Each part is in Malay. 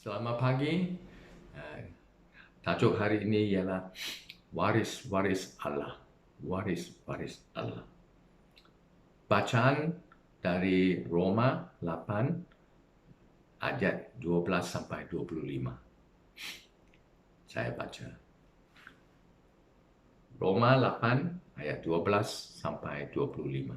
Selamat pagi. Uh, Tajuk hari ini ialah Waris-waris Allah. Waris-waris Allah. Bacaan dari Roma 8 ayat 12 sampai 25. Saya baca. Roma 8 ayat 12 sampai 25.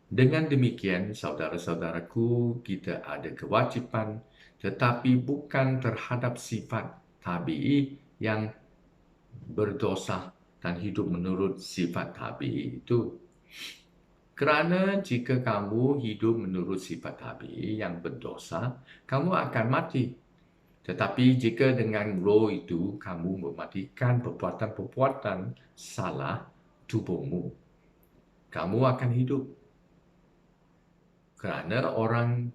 Dengan demikian, saudara-saudaraku, kita ada kewajipan tetapi bukan terhadap sifat tabi'i yang berdosa dan hidup menurut sifat tabi'i itu. Kerana jika kamu hidup menurut sifat tabi'i yang berdosa, kamu akan mati. Tetapi jika dengan roh itu kamu mematikan perbuatan-perbuatan salah tubuhmu, kamu akan hidup. Kerana orang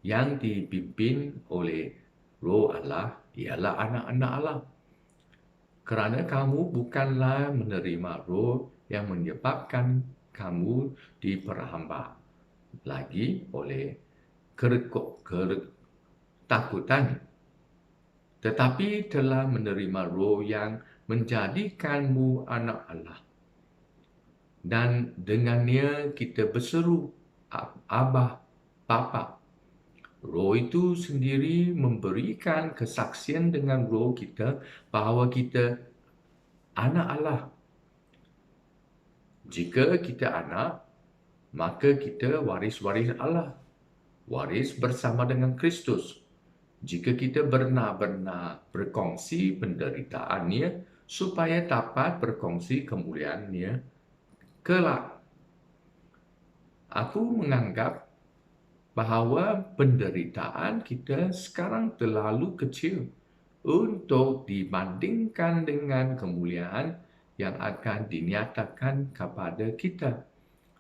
yang dipimpin oleh roh Allah ialah anak-anak Allah. Kerana kamu bukanlah menerima roh yang menyebabkan kamu diperhamba lagi oleh ketakutan, tetapi telah menerima roh yang menjadikanmu anak Allah. Dan dengannya kita berseru, Abah, Bapa. Roh itu sendiri memberikan kesaksian dengan roh kita bahawa kita anak Allah. Jika kita anak, maka kita waris-waris Allah. Waris bersama dengan Kristus. Jika kita benar-benar berkongsi penderitaannya, supaya dapat berkongsi kemuliaannya kelak. Aku menganggap bahawa penderitaan kita sekarang terlalu kecil untuk dibandingkan dengan kemuliaan yang akan dinyatakan kepada kita.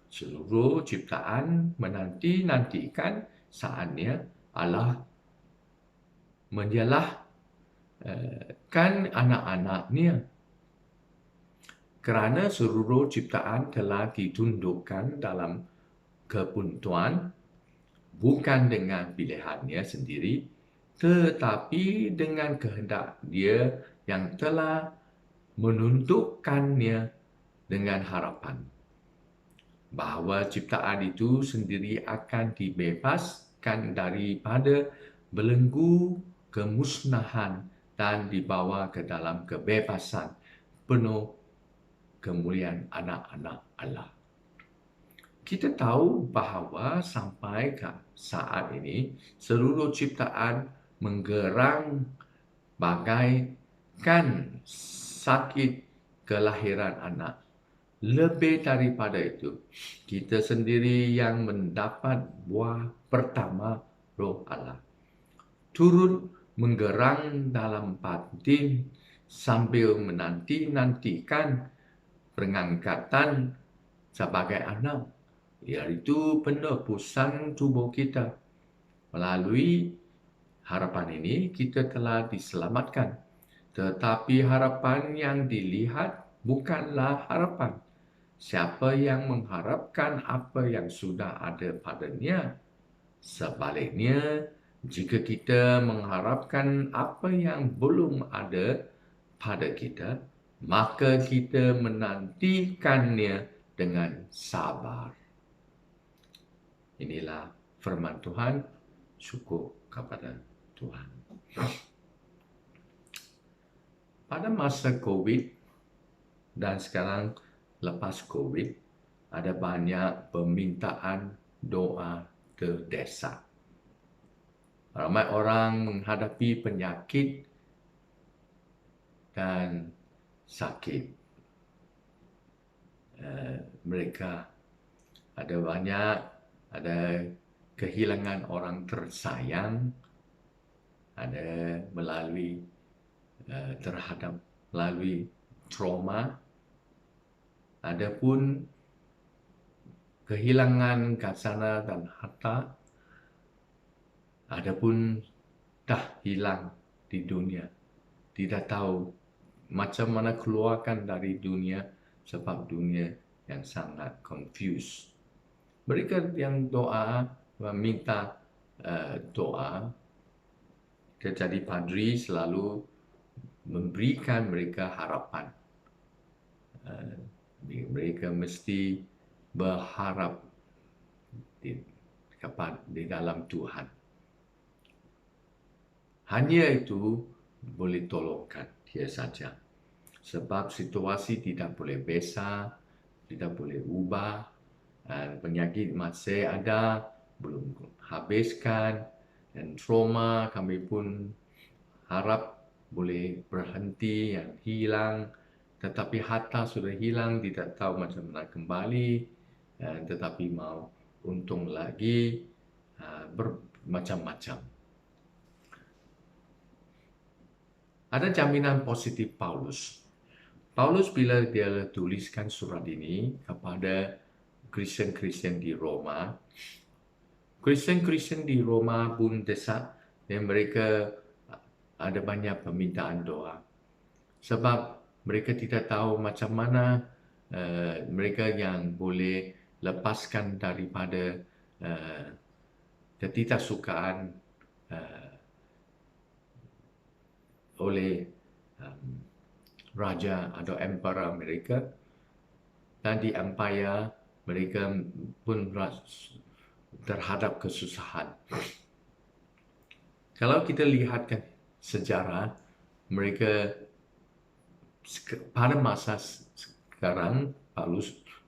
Seluruh ciptaan menanti-nantikan saatnya Allah menyalahkan anak-anaknya. Kerana seluruh ciptaan telah ditundukkan dalam kebuntuan, bukan dengan pilihannya sendiri, tetapi dengan kehendak Dia yang telah menundukkannya dengan harapan bahawa ciptaan itu sendiri akan dibebaskan daripada belenggu kemusnahan dan dibawa ke dalam kebebasan penuh kemuliaan anak-anak Allah. Kita tahu bahawa sampai ke saat ini, seluruh ciptaan menggerang bagaikan sakit kelahiran anak. Lebih daripada itu, kita sendiri yang mendapat buah pertama roh Allah turut menggerang dalam batin sambil menanti-nantikan pengangkatan sebagai anak, iaitu penebusan tubuh kita. Melalui harapan ini, kita telah diselamatkan. Tetapi harapan yang dilihat bukanlah harapan. Siapa yang mengharapkan apa yang sudah ada padanya? Sebaliknya, jika kita mengharapkan apa yang belum ada pada kita, maka kita menantikannya dengan sabar. Inilah firman Tuhan. Syukur kepada Tuhan. Pada masa COVID dan sekarang lepas COVID, ada banyak permintaan doa terdesak. Ramai orang menghadapi penyakit dan sakit. Mereka ada banyak, ada kehilangan orang tersayang, ada melalui trauma, ada pun kehilangan kasana dan harta, ada pun dah hilang di dunia. Tidak tahu macam mana keluarkan dari dunia sebab dunia yang sangat confused. Mereka yang doa, meminta doa, kita jadi padri selalu memberikan mereka harapan. Mereka mesti berharap di dalam Tuhan. Hanya itu boleh tolongkan dia saja. Sebab situasi tidak boleh besar, tidak boleh ubah, penyakit masih ada, belum habiskan, dan trauma kami pun harap boleh berhenti, yang hilang, tetapi harta sudah hilang, tidak tahu macam mana kembali, tetapi mau untung lagi, bermacam-macam. Ada jaminan positif Paulus. Paulus bila dia tuliskan surat ini kepada Kristen-Kristen di Roma, Kristen-Kristen di Roma pun desak dan mereka ada banyak permintaan doa. Sebab mereka tidak tahu macam mana mereka yang boleh lepaskan daripada ketidaksukaan oleh raja atau emperor mereka, dan di empire mereka pun terhadap kesusahan. Kalau kita lihatkan sejarah mereka pada masa sekarang,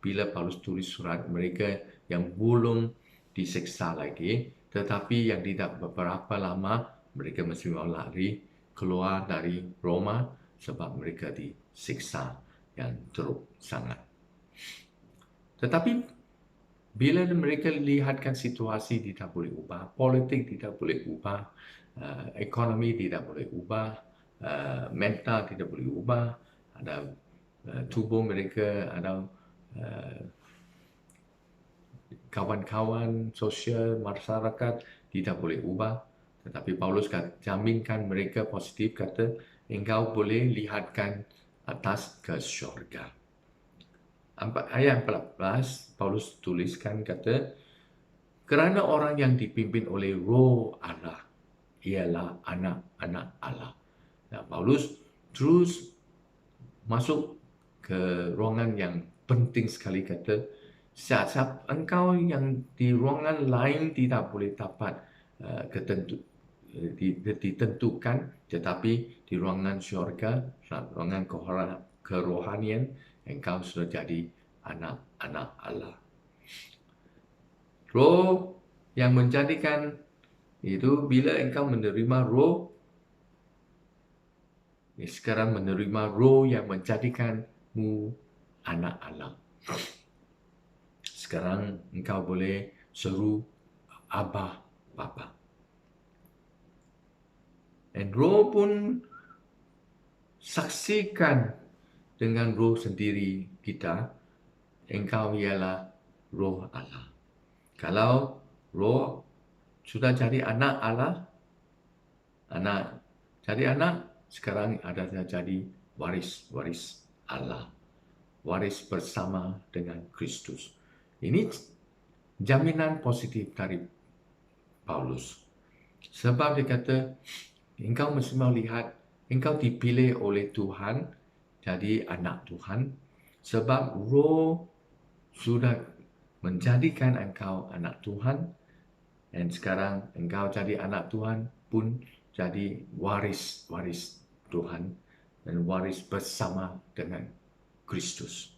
bila Paulus tulis surat, mereka yang belum disiksa lagi, tetapi yang tidak beberapa lama mereka mesti mau lari keluar dari Roma sebab mereka disiksa yang teruk sangat. Tetapi bila mereka lihatkan situasi tidak boleh ubah, politik tidak boleh ubah, ekonomi tidak boleh ubah, mental tidak boleh ubah, ada tubuh mereka, ada kawan-kawan sosial masyarakat tidak boleh ubah, tetapi Paulus jaminkan mereka positif, kata engkau boleh lihatkan atas ke syurga. Ayat 14 Paulus tuliskan, kata kerana orang yang dipimpin oleh Roh Allah ialah anak-anak Allah. Nah, Paulus terus masuk ke ruangan yang penting sekali, kata saat engkau yang di ruangan lain tidak boleh dapat ditentukan, tetapi di ruangan syurga, ruangan kerohanian, engkau sudah jadi anak-anak Allah. Roh yang menjadikan itu, bila engkau menerima roh, sekarang menerima roh yang menjadikanmu anak Allah. Sekarang engkau boleh seru Abba, Bapa. Dan roh pun saksikan dengan roh sendiri kita, engkau ialah roh Allah. Kalau roh sudah jadi anak Allah, sekarang ada jadi waris Allah, waris bersama dengan Kristus. Ini jaminan positif dari Paulus. Sebab dia kata, engkau mesti melihat, engkau dipilih oleh Tuhan jadi anak Tuhan, sebab roh sudah menjadikan engkau anak Tuhan, dan sekarang engkau jadi anak Tuhan pun jadi waris Tuhan dan waris bersama dengan Kristus.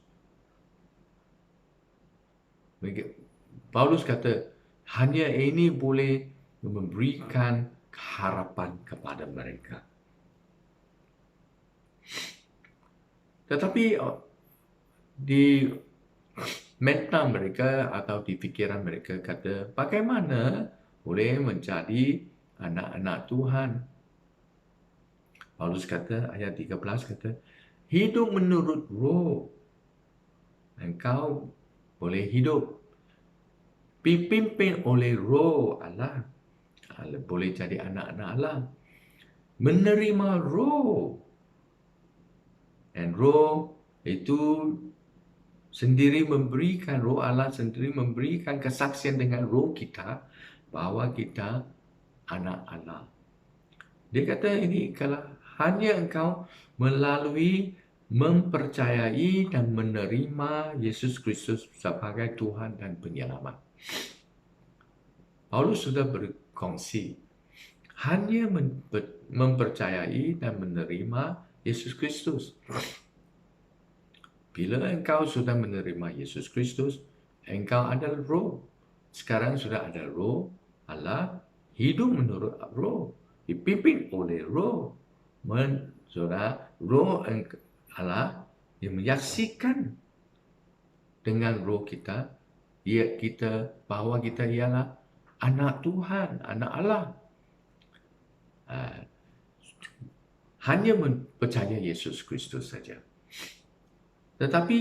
Paulus kata, hanya ini boleh memberikan harapan kepada mereka. Tetapi di mental mereka atau di pikiran mereka kata, bagaimana boleh menjadi anak-anak Tuhan? Paulus kata, ayat 13 kata, hidup menurut roh. Engkau boleh hidup dipimpin oleh roh Allah. Boleh jadi anak-anak Allah. Menerima roh. Dan roh itu sendiri memberikan, roh Allah sendiri memberikan kesaksian dengan roh kita bahwa kita anak Allah. Dia kata ini kalau hanya engkau melalui mempercayai dan menerima Yesus Kristus sebagai Tuhan dan Penyelamat. Paulus sudah berkongsi, hanya mempercayai dan menerima Yesus Kristus. Bila engkau sudah menerima Yesus Kristus, engkau ada roh. Sekarang sudah ada roh Allah, hidup menurut roh, dipimpin oleh roh. Saudara, roh Allah yang menyaksikan dengan roh kita, bahawa kita ialah anak Tuhan, anak Allah. Hanya percaya Yesus Kristus saja. Tetapi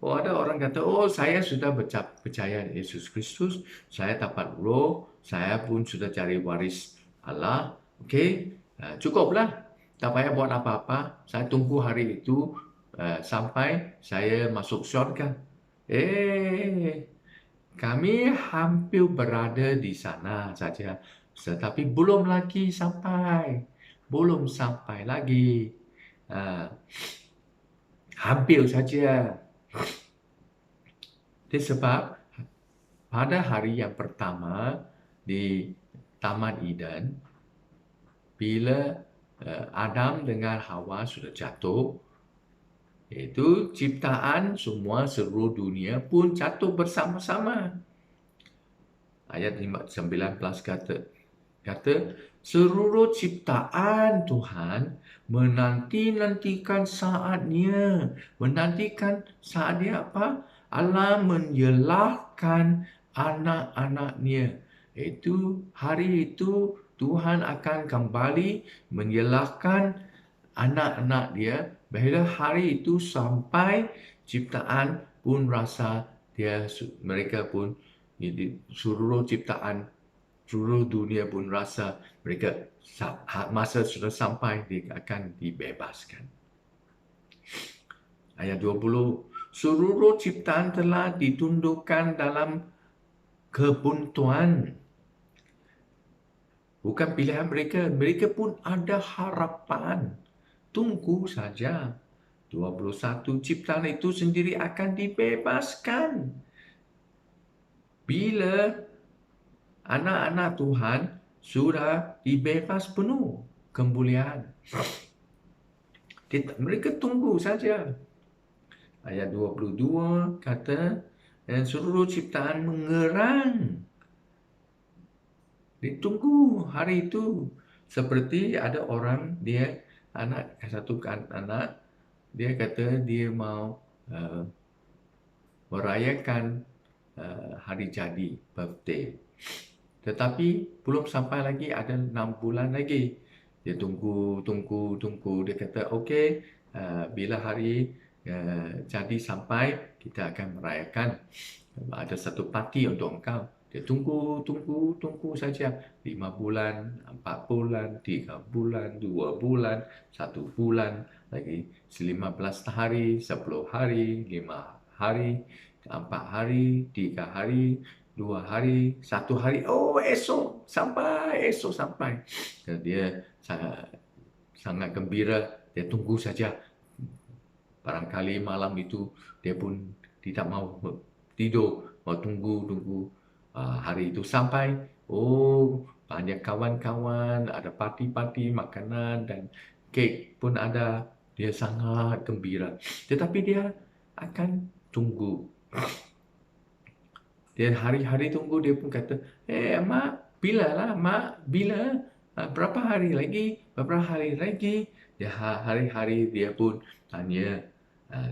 ada orang kata, saya sudah percaya Yesus Kristus, saya dapat roh, saya pun sudah cari waris Allah. Okey, cukuplah. Tak payah buat apa-apa. Saya tunggu hari itu sampai saya masuk syurga. Kami hampir berada di sana saja, tetapi belum lagi sampai. Belum sampai lagi. Hampir saja. Sebab pada hari yang pertama di Taman Eden, bila Adam dengan Hawa sudah jatuh, itu ciptaan semua seluruh dunia pun jatuh bersama-sama. Ayat 19 kata seluruh ciptaan Tuhan menanti-nantikan saatnya. Menantikan saatnya apa? Allah menyalahkan anak-anaknya. Itu hari itu Tuhan akan kembali menyalahkan anak-anak dia. Bila hari itu sampai, ciptaan pun rasa mereka pun, seluruh ciptaan, seluruh dunia pun rasa mereka masa sudah sampai, dia akan dibebaskan. Ayat 20, seluruh ciptaan telah ditundukkan dalam kebuntuan. Bukan pilihan mereka, mereka pun ada harapan. Tunggu saja. 21 ciptaan itu sendiri akan dibebaskan. Bila anak-anak Tuhan sudah dibebas penuh kemuliaan. Mereka tunggu saja. Ayat 22 kata, dan seluruh ciptaan mengerang. Ditunggu hari itu. Seperti ada orang, satu anak, dia kata dia mau merayakan hari jadi, birthday. Tetapi belum sampai lagi, ada 6 bulan lagi. Dia tunggu. Dia kata, okey, bila hari jadi sampai, kita akan merayakan. Ada satu parti untuk engkau. Dia tunggu saja. 5 bulan, 4 bulan, 3 bulan, 2 bulan, 1 bulan, lagi 15 hari, 10 hari, 5 hari, 4 hari, 3 hari, 2 hari, 1 hari. Esok sampai. Dia sangat gembira. Dia tunggu saja. Barangkali malam itu dia pun tidak mau tidur, mau tunggu hari itu sampai. Banyak kawan-kawan, ada parti-parti, makanan dan kek pun ada. Dia sangat gembira. Tetapi dia akan tunggu. Dia hari-hari tunggu, dia pun kata, mak, bila? Berapa hari lagi? Dia hari-hari dia pun tanya,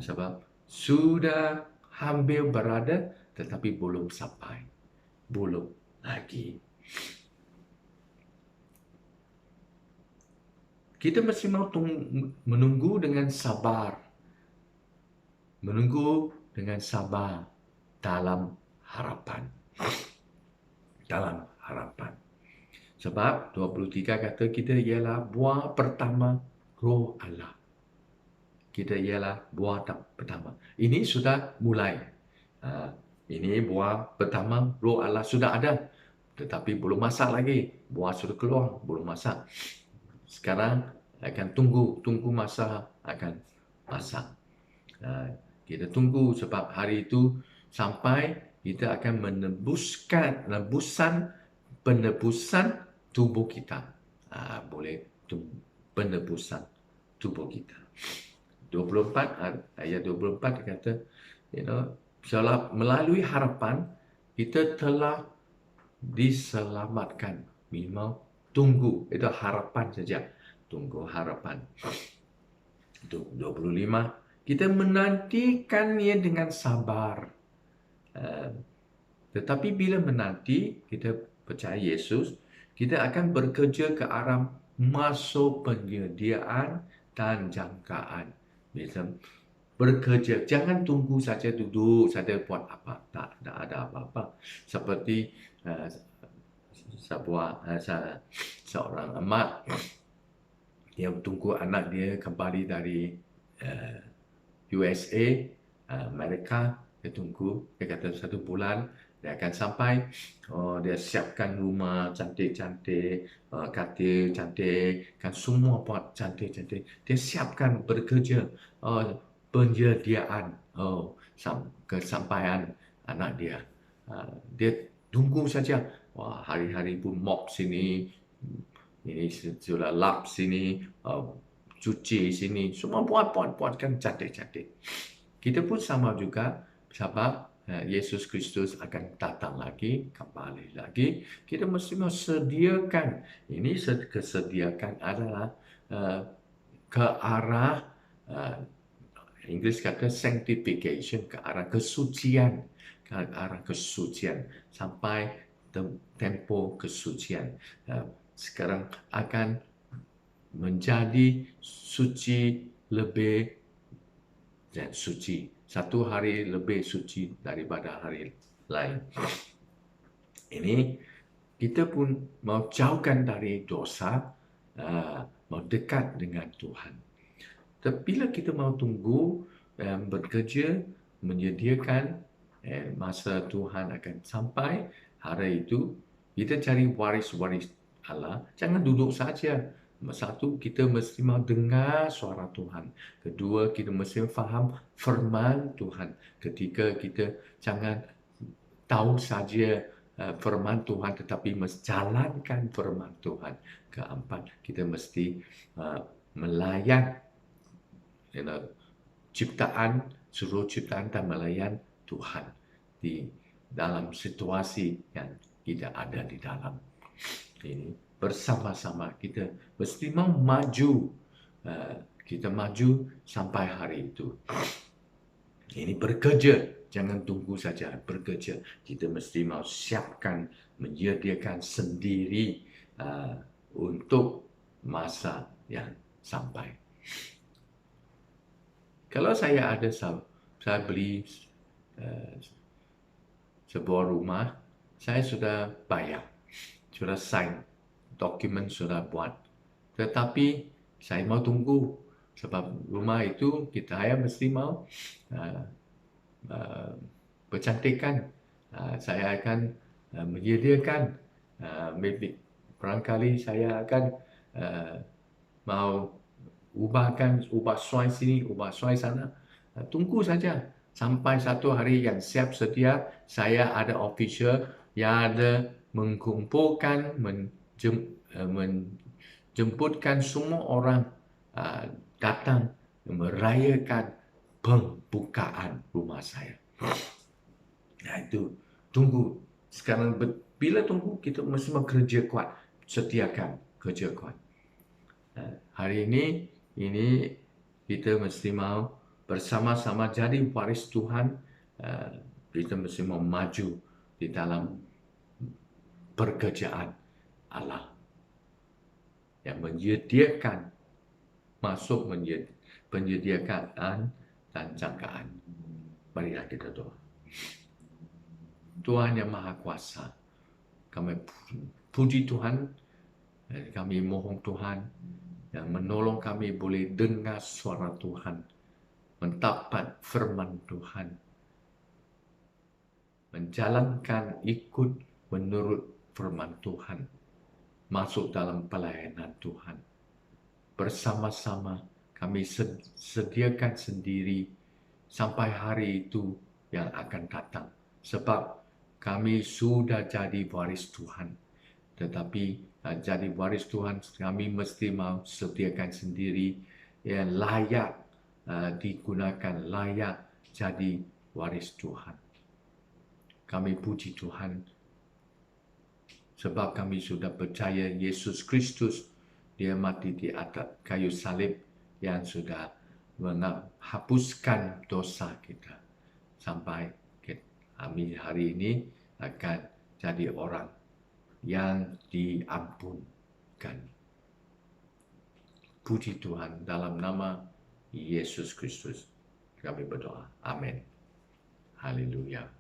sebab sudah hampir berada, tetapi belum sampai. Belum lagi. Kita mesti mau menunggu dengan sabar. Menunggu dengan sabar dalam harapan. Dalam harapan. Sebab 23 kata kita ialah buah pertama Roh Allah. Kita ialah buah pertama. Ini sudah mulai. Ini buah pertama Roh Allah sudah ada. Tetapi belum masak lagi. Buah sudah keluar, belum masak. sekarang akan tunggu masa akan masak. Kita tunggu sebab hari itu sampai kita akan penebusan tubuh kita. Penebusan tubuh kita. 24 ayat 24 kata, melalui harapan kita telah diselamatkan. Memang tunggu, itu harapan saja. Tunggu harapan. 25, kita menantikannya dengan sabar. Tetapi bila menanti, kita percaya Yesus, kita akan bekerja ke arah masuk penyediaan dan jangkaan. Bisa bekerja, jangan tunggu saja, duduk saja buat apa, tak ada apa-apa. Seperti seorang emak, dia tunggu anak dia kembali dari USA, Amerika. Dia tunggu, dia kata 1 bulan dia akan sampai. Dia siapkan rumah cantik-cantik, katil cantik, kan semua buat cantik-cantik. Dia siapkan bekerja, penyediaan kesampaian anak dia. Dia tunggu saja. Wah, hari-hari pun mop sini, ini sudah lap sini, cuci sini, semua buatkan cantik-cantik. Kita pun sama juga, sebab Yesus Kristus akan datang lagi, kembali lagi. Kita mesti sediakan. Ini kesediakan adalah ke arah Inggris kata sanctification, ke arah kesucian, sampai tempo kesucian. Sekarang akan menjadi suci lebih dan suci. 1 hari lebih suci daripada hari lain. Ini kita pun mau jauhkan dari dosa, mau dekat dengan Tuhan. Tapi bila kita mau tunggu, bekerja, menyediakan masa Tuhan akan sampai, hari itu kita cari waris-waris Allah. Jangan duduk saja. Satu, kita mesti mau dengar suara Tuhan. Kedua, kita mesti faham firman Tuhan. Ketiga, kita jangan tahu saja firman Tuhan, tetapi mesti jalankan firman Tuhan. Keempat, kita mesti melayan seluruh ciptaan dan melayan Tuhan di dalam situasi yang tidak ada di dalam ini. Bersama-sama kita mesti mau maju. Kita maju sampai hari itu. Ini bekerja, jangan tunggu saja, bekerja. Kita mesti mau siapkan, menyediakan sendiri untuk masa yang sampai. Kalau saya beli sebuah rumah, saya sudah bayar, sudah sign, dokumen sudah buat. Tetapi saya mau tunggu, sebab rumah itu saya mesti mau bercantikan. Saya akan menyediakan, barangkali saya akan mau ubah soai sini, ubah soai sana. Tunggu saja sampai 1 hari yang siap sedia. Saya ada official yang ada mengumpulkan, menjemputkan semua orang datang merayakan pembukaan rumah saya. Itu tunggu. Sekarang bila tunggu, kita mesti bekerja kuat, sediakan kerja kuat. Hari ini kita mesti mau bersama-sama jadi waris Tuhan. Kita mesti mau maju di dalam pekerjaan Allah yang menyediakan, masuk penyediakan dan jangkaan. Marilah kita doa. Tuhan yang Maha Kuasa, kami puji Tuhan, kami mohon Tuhan yang menolong kami boleh dengar suara Tuhan, mendapat firman Tuhan, menjalankan ikut menurut firman Tuhan, masuk dalam pelayanan Tuhan. bersama-sama kami sediakan sendiri sampai hari itu yang akan datang. Sebab kami sudah jadi waris Tuhan. Tetapi jadi waris Tuhan, kami mesti mau sediakan sendiri yang layak digunakan, layak jadi waris Tuhan. Kami puji Tuhan sebab kami sudah percaya Yesus Kristus, dia mati di atas kayu salib yang sudah menghapuskan dosa kita. Sampai kami hari ini akan jadi orang yang diampunkan. Puji Tuhan, dalam nama Yesus Kristus kami berdoa. Amin. Haleluya.